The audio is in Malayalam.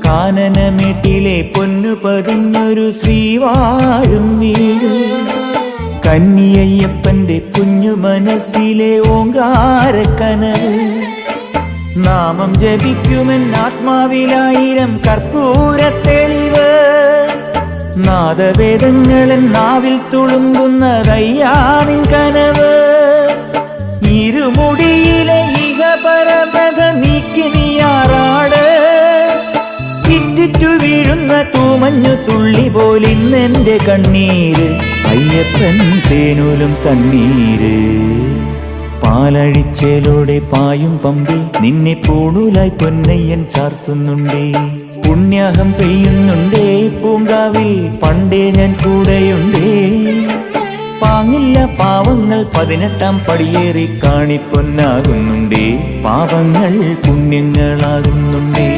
കാനനമേട്ടിലെ പൊന്നു പതിഞ്ഞൊരു ശ്രീവാഴും വീട്, കന്നിയയ്യപ്പന്റെ കുഞ്ഞു മനസ്സിലെ ഓങ്കാരക്കനവ്. നാമം ജപിക്കുമെൻ ആത്മാവിലായിരം കർപ്പൂരത്തെളിവ്, നാദവേദങ്ങളൻ നാവിൽ തുളുമ്പുന്നതയ്യാനിൻ കനവ്. ഇരുമുടിയിലെ ഇഹപരമത നീക്കി നീയാറാട്, ഇറ്റിറ്റു വീഴുന്ന തൂമഞ്ഞു തുള്ളി പോലിന്നെന്റെ കണ്ണീര്. അയ്യപ്പൻ തേനൂലും തണ്ണീര്, പാലഴിച്ചേലോടെ പായും പമ്പി നിന്നെ പൂണൂലായി പൊന്നയ്യൻ ചാർത്തുന്നുണ്ടേ. പുണ്യാഹം പെയ്യുന്നുണ്ടേ പൂങ്കാവിൽ പണ്ടേ ഞാൻ കൂടെയുണ്ടേ. പാങ്ങില്ല പാവങ്ങൾ 18-ാം പടിയേറി കാണിപ്പൊന്നാകുന്നുണ്ടേ, പാപങ്ങൾ പുണ്യങ്ങളാകുന്നുണ്ടേ.